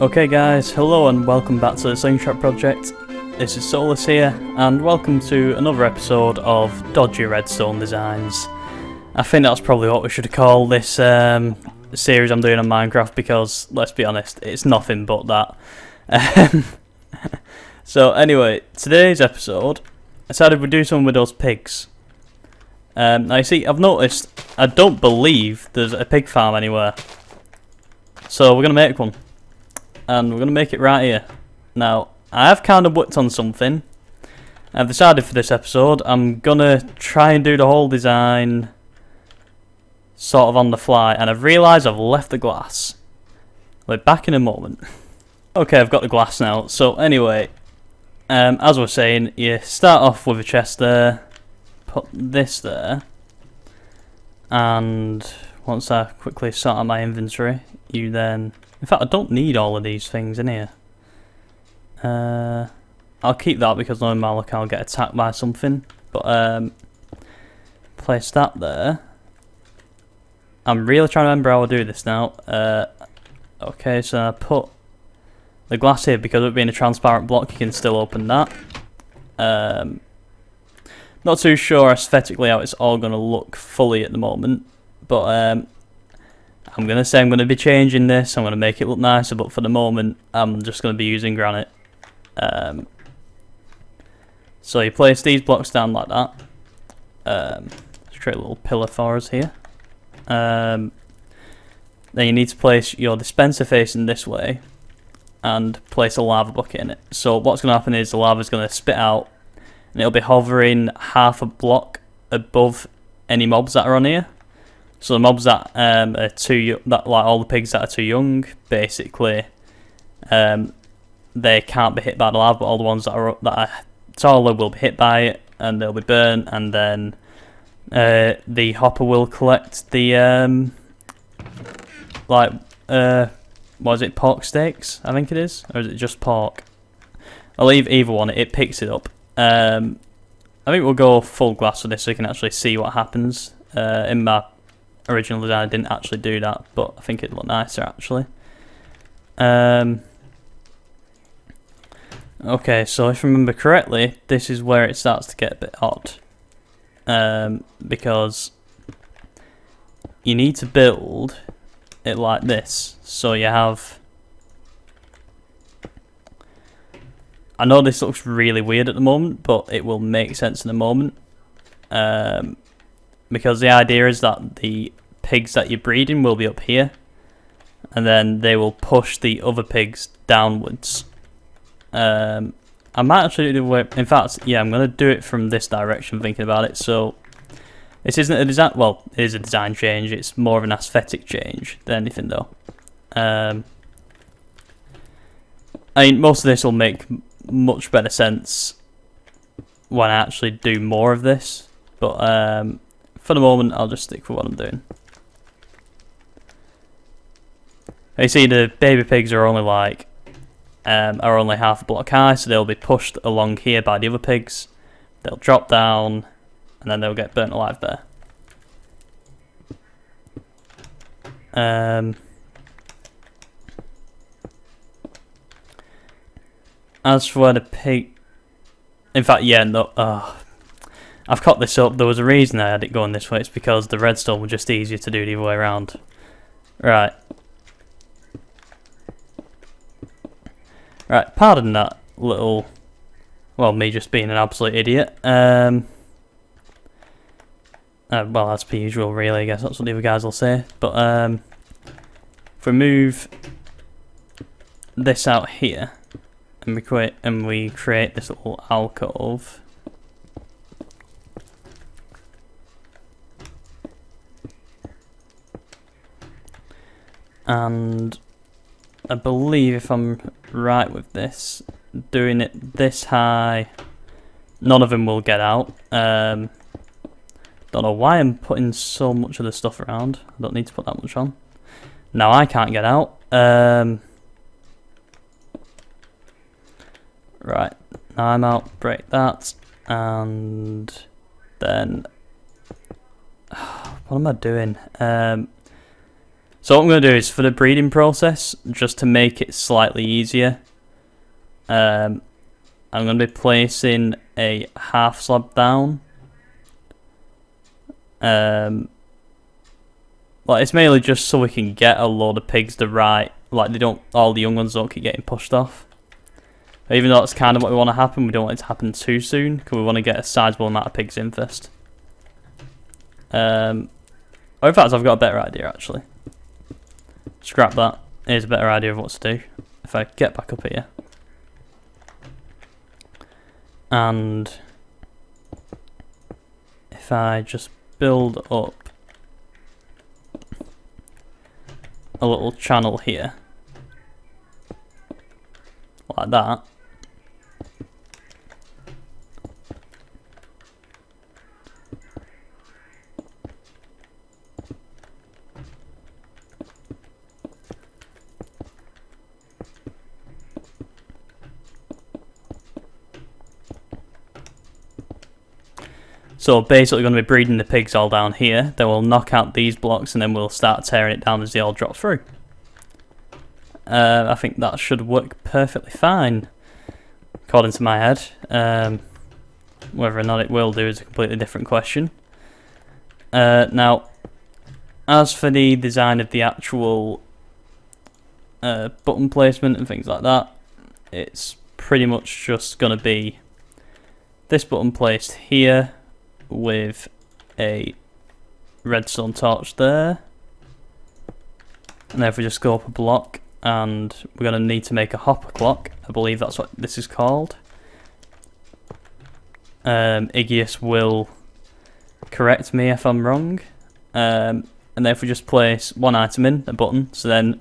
Okay guys, hello and welcome back to the Slingshot project. This is Souless here, and welcome to another episode of Dodgy Redstone Designs. I think that's probably what we should call this series I'm doing on Minecraft, because, let's be honest, it's nothing but that. So anyway, today's episode, I decided we'd do something with those pigs. Now you see, I've noticed, I don't believe there's a pig farm anywhere. So we're going to make one. And we're going to make it right here. Now, I have kind of worked on something. I've decided for this episode, I'm going to try and do the whole design sort of on the fly. And I've realised I've left the glass. We're back in a moment. Okay, I've got the glass now. So anyway, as I was saying, you start off with a chest there. Put this there. And once I quickly sort out my inventory, you then... In fact, I don't need all of these things in here. I'll keep that because normally I'll get attacked by something. But place that there. I'm really trying to remember how I do this now. Okay, so I put the glass here because of it being a transparent block. You can still open that. Not too sure aesthetically how it's all going to look fully at the moment, but I'm going to say I'm going to be changing this. I'm going to make it look nicer, but for the moment, I'm just going to be using granite. So you place these blocks down like that. Let's create a little pillar for us here. Then you need to place your dispenser facing this way and place a lava bucket in it. So what's going to happen is the lava is going to spit out, and it'll be hovering half a block above any mobs that are on here. So the mobs that are too like all the pigs that are too young, basically, they can't be hit by the lava, but all the ones that are taller will be hit by it, and they'll be burnt, and then the hopper will collect the what is it, pork steaks? I think it is, or is it just pork? I'll leave either one. It picks it up. I think we'll go full glass for this so you can actually see what happens. In my original design I didn't actually do that, but I think it'd look nicer actually. Okay, so if I remember correctly, this is where it starts to get a bit odd. Because you need to build it like this. So you have... I know this looks really weird at the moment, but it will make sense in a moment. Because the idea is that the pigs that you're breeding will be up here, and then they will push the other pigs downwards. I might actually do it. In fact, yeah, I'm going to do it from this direction, thinking about it. So this isn't a design. Well, it is a design change. It's more of an aesthetic change than anything, though. I mean, most of this will make much better sense when I actually do more of this, but for the moment, I'll just stick with what I'm doing. You see, the baby pigs are only like only half a block high, so they'll be pushed along here by the other pigs. They'll drop down, and then they'll get burnt alive there. As for where the pig, in fact, yeah, no. I've cut this up. There was a reason I had it going this way. It's because the redstone was just easier to do the other way around. Right. Right, pardon that little... Well, me just being an absolute idiot. Well, as per usual, really. I guess that's what the other guys will say. But, if we move this out here, and we create this little alcove... And I believe, if I'm right with this, doing it this high, none of them will get out. Don't know why I'm putting so much of the stuff around. I don't need to put that much on. Now I can't get out. Right, now I'm out, break that, and then... What am I doing? So what I'm going to do is, for the breeding process, just to make it slightly easier, I'm going to be placing a half slab down. Well, it's mainly just so we can get a load of pigs the right, like all the young ones don't keep getting pushed off. Even though that's kind of what we want to happen, we don't want it to happen too soon, because we want to get a sizable amount of pigs in first. Or in fact, I've got a better idea actually. Scrap that. Here's a better idea of what to do. If I get back up here. And if I just build up a little channel here. Like that. So basically going to be breeding the pigs all down here, then we'll knock out these blocks and then we'll start tearing it down as they all drop through. I think that should work perfectly fine, according to my head. Whether or not it will do is a completely different question. Now, as for the design of the actual button placement and things like that, it's pretty much just going to be this button placed here, with a redstone torch there, and then if we just go up a block, and we're going to need to make a hopper clock, I believe that's what this is called. Iggius will correct me if I'm wrong, and then if we just place one item in, a button, so then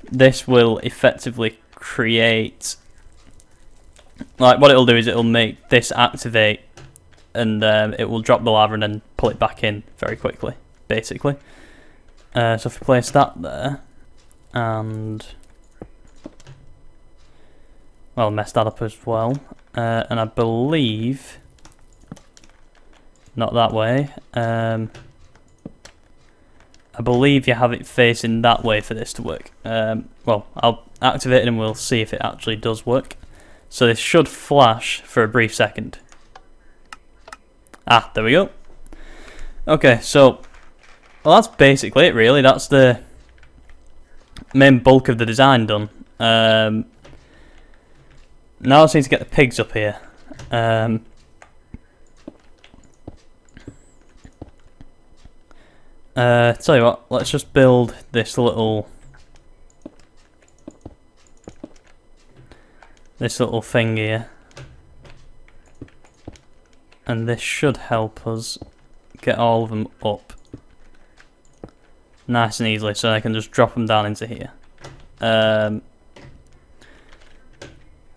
this will effectively create, like what it'll do is it'll make this activate, and it will drop the lava and then pull it back in very quickly, basically. So if we place that there, and well, mess that up as well, and I believe not that way. I believe you have it facing that way for this to work. Well, I'll activate it and we'll see if it actually does work. So this should flash for a brief second. Ah, there we go. Okay, so well, that's basically it really. That's the main bulk of the design done. Now I just need to get the pigs up here. Tell you what, let's just build this little thing here. And this should help us get all of them up nice and easily, so I can just drop them down into here. I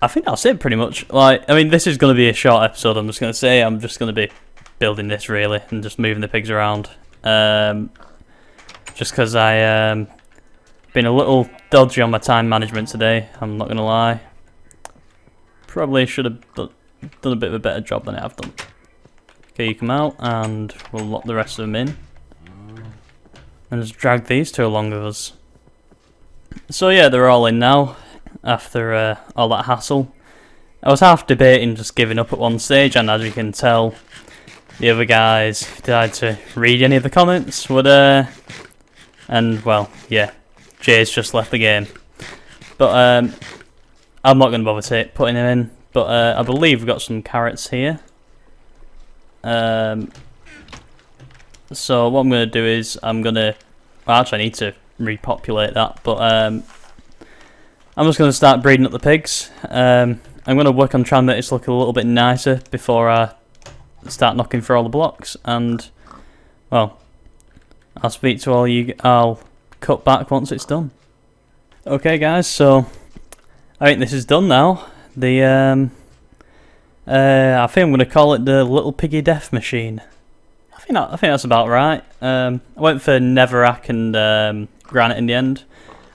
think that's it pretty much. Like, I mean, this is going to be a short episode, I'm just going to say. I'm just going to be building this really and just moving the pigs around. Just because I been a little dodgy on my time management today, I'm not going to lie. Probably should have done a bit of a better job than I have done. Okay, you come out and we'll lock the rest of them in. And just drag these two along with us. So yeah, they're all in now, after all that hassle. I was half debating just giving up at one stage, and as you can tell, the other guys decided to read any of the comments, and well, yeah, Jay's just left the game. But I'm not going to bother putting him in, but I believe we've got some carrots here. So what I'm going to do is well, actually I need to repopulate that, but I'm just going to start breeding up the pigs. I'm going to work on trying to make this look a little bit nicer before I start knocking through all the blocks, and well, I'll speak to all you. I'll cut back once it's done. Okay guys, so I think this is done now. I think I'm going to call it the Little Piggy Death Machine. I think that's about right. I went for Netherrack and granite in the end.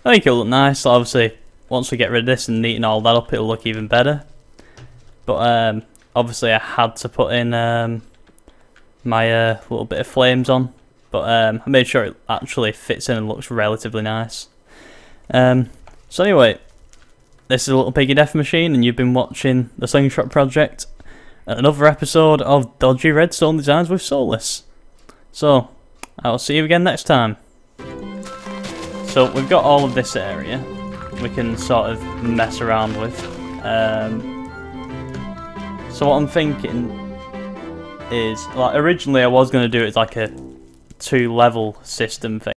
I think it'll look nice. Obviously, once we get rid of this and neaten all that up, it'll look even better. But obviously, I had to put in my little bit of flames on but I made sure it actually fits in and looks relatively nice. So anyway, this is a little piggy death machine, and you've been watching the Slingshot project, another episode of Dodgy Redstone Designs with Souless. So I'll see you again next time. So we've got all of this area we can sort of mess around with. So what I'm thinking is, like, originally I was going to do it as like a 2-level system thing.